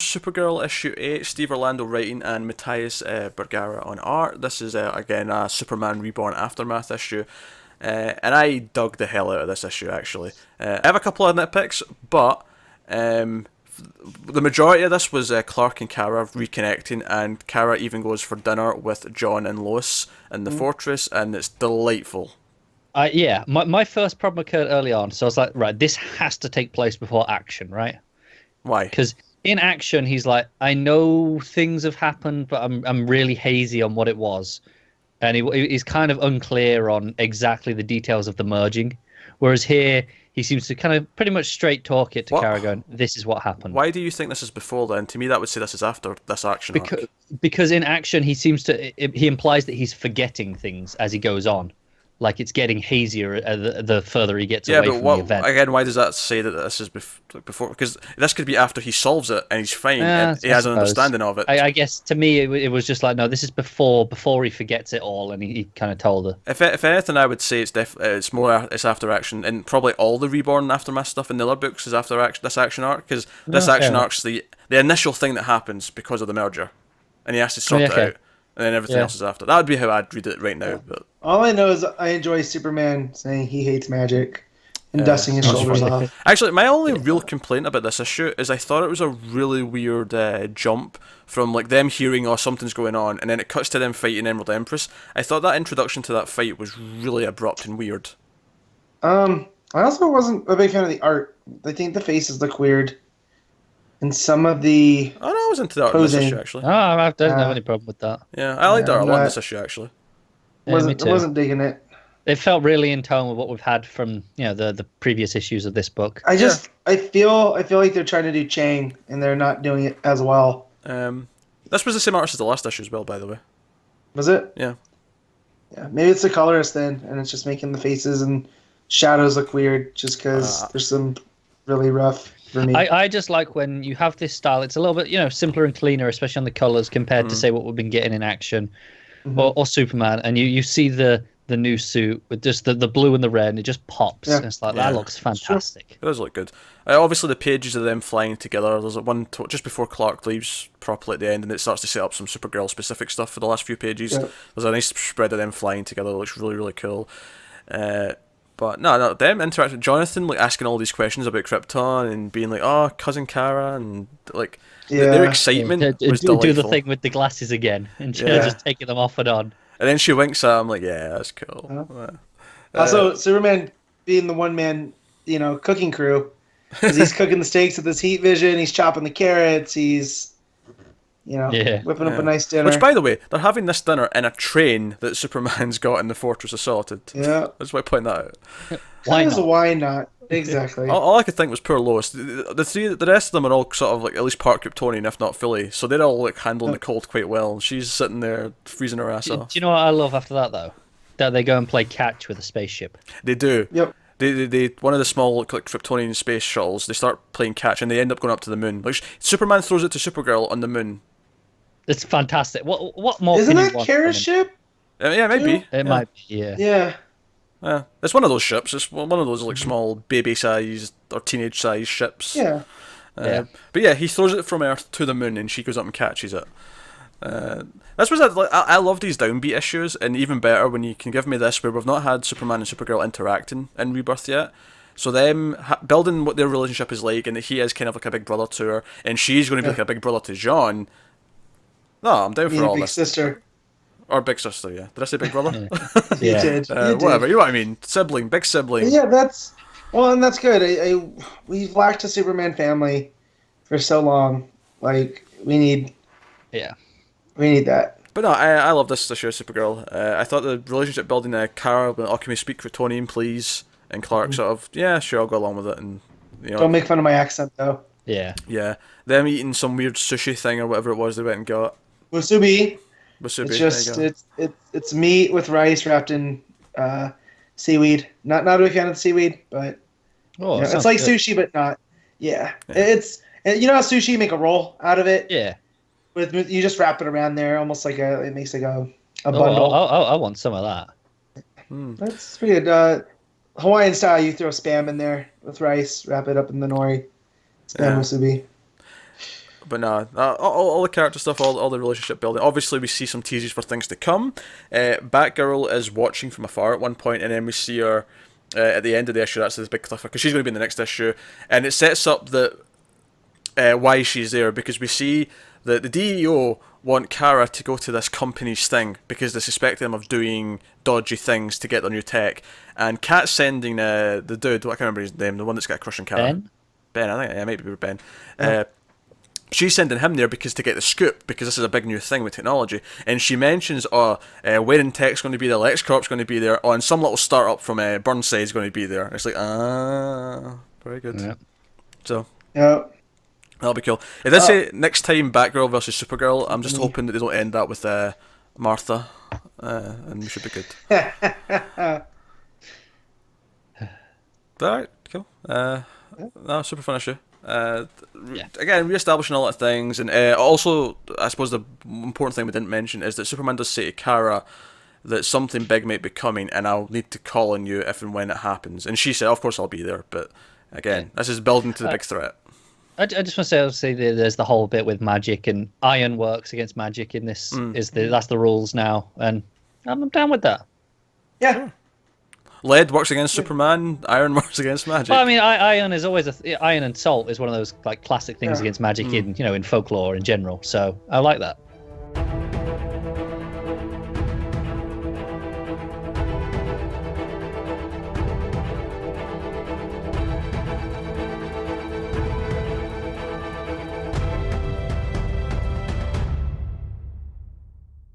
Supergirl issue 8, Steve Orlando writing and Matthias Bergara on art. This is, again, a Superman Reborn Aftermath issue. And I dug the hell out of this issue, actually. I have a couple of nitpicks, but the majority of this was Clark and Kara reconnecting, and Kara even goes for dinner with John and Lois in the fortress, and it's delightful. Yeah, my first problem occurred early on, so I was like, right, this has to take place before action, right? Why? Because in action, he's like, I know things have happened, but I'm really hazy on what it was. And he's kind of unclear on exactly the details of the merging. Whereas here, he seems to kind of pretty much straight talk it to Kara, going, this is what happened. Why do you think this is before then? To me, that would say this is after this action arc. Because in action, he implies that he's forgetting things as he goes on. Like, it's getting hazier the further he gets away from the event. Again, why does that say that this is before? Because this could be after he solves it and he's fine. And he has an understanding of it. I guess, to me, it was just like, no, this is before he forgets it all, and he kind of told her. If anything, I would say it's after action, and probably all the Reborn Aftermath stuff in the other books is after this action arc, because this action arc's the initial thing that happens because of the merger, and he has to sort it out. And then everything else is after. That would be how I'd read it right now. But all I know is I enjoy Superman saying he hates magic and dusting his shoulders off. Actually, my only real complaint about this issue is I thought it was a really weird jump from like them hearing, oh, something's going on, and then it cuts to them fighting Emerald Empress. I thought that introduction to that fight was really abrupt and weird. I also wasn't a big fan of the art. I think the faces look weird. And some of the I was into the art in this issue, actually. I don't have any problem with that. Yeah, I liked the art a lot in this issue, actually. I wasn't digging it. It felt really in tone with what we've had from the previous issues of this book. I feel like they're trying to do Chang, and they're not doing it as well. This was the same artist as the last issue as well, by the way. Was it? Yeah. Yeah, maybe it's the colorist then, and it's just making the faces and shadows look weird, just because there's some really rough. For me. I just like when you have this style. It's a little bit, simpler and cleaner, especially on the colors compared to say what we've been getting in action, or Superman. And you see the new suit with just the blue and the red, and it just pops. And it's like that looks fantastic. It does look good. Obviously, the pages of them flying together. There's one just before Clark leaves properly at the end, and it starts to set up some Supergirl specific stuff for the last few pages. Yeah. There's a nice spread of them flying together. It looks really, really cool. But no, them interacting with Jonathan, like asking all these questions about Krypton and being like, "Oh, cousin Kara," and like their excitement was delightful. Do the thing with the glasses again, and just taking them off and on. And then she winks at him like, "Yeah, that's cool." Also, Superman being the one man, cooking crew, because he's cooking the steaks with his heat vision. He's chopping the carrots. He's whipping up a nice dinner. Which, by the way, they're having this dinner in a train that Superman's got in the Fortress of Solitude. Yeah. That's why I point that out. Why not? Exactly. All I could think was poor Lois. The rest of them are all sort of like at least part Kryptonian, if not fully. So they're all like handling the cold quite well. She's sitting there freezing her ass off. Do you know what I love after that, though? That they go and play catch with a spaceship. They do. Yep. They one of the small like Kryptonian space shuttles, they start playing catch and they end up going up to the moon. Like Superman throws it to Supergirl on the moon. It's fantastic. What more? Isn't that Kara's ship? Yeah, maybe. It might be. Yeah. Yeah. Yeah, it's one of those ships. It's one of those like small baby-sized or teenage-sized ships. Yeah. But yeah, he throws it from Earth to the moon, and she goes up and catches it. That's what I love these downbeat issues, and even better when you can give me this where we've not had Superman and Supergirl interacting in Rebirth yet. So them building what their relationship is like, and that he is kind of like a big brother to her, and she's going to be like a big brother to John. No, I'm down for all big this. Sister. Or big sister, yeah. Did I say big brother? You did. Whatever, you know what I mean. Sibling, big sibling. Yeah, and that's good. We've lacked a Superman family for so long. Like, we need that. But no, I love this issue of Supergirl. I thought the relationship building Kara, oh, can we speak Kryptonian, please? And Clark sort of, yeah, sure, I'll go along with it. And don't make fun of my accent, though. Yeah. Yeah. Them eating some weird sushi thing or whatever it was they went and got. Musubi. It's just it's meat with rice wrapped in seaweed. Not a big fan of the seaweed, but it's like good. Sushi, but not. Yeah. It's how sushi, you make a roll out of it. Yeah. With you just wrap it around there, almost like it makes like a bundle. I want some of that. That's pretty good. Hawaiian style, you throw spam in there with rice, wrap it up in the nori. Spam musubi. But nah, all the character stuff, all the relationship building. Obviously, we see some teases for things to come. Batgirl is watching from afar at one point, and then we see her at the end of the issue. That's this big cliffhanger because she's going to be in the next issue, and it sets up that why she's there, because we see that the DEO want Kara to go to this company's thing because they suspect them of doing dodgy things to get their new tech. And Kat's sending the dude, I can't remember his name, the one that's got a crush on Kara. Ben, I think, yeah, maybe Ben. She's sending him there because to get the scoop, because this is a big new thing with technology. And she mentions, Wearing Tech's going to be there, LexCorp's going to be there, and some little startup from Burnside's going to be there. And it's like, very good. Yeah. So, yeah. That'll be cool. It did say next time Batgirl versus Supergirl. I'm just hoping that they don't end that with Martha, and we should be good. Alright, cool. No, super fun issue. Again, re-establishing a lot of things, and also, I suppose the important thing we didn't mention is that Superman does say to Kara that something big might be coming, and I'll need to call on you if and when it happens. And she said, of course I'll be there, but again, this is building to the big threat. I just want to say, obviously, there's the whole bit with magic, and iron works against magic in this. That's the rules now, and I'm down with that. Yeah. Lead works against Superman. Iron works against magic. Well, I mean, iron is always iron and salt is one of those like classic things against magic in folklore in general. So I like that.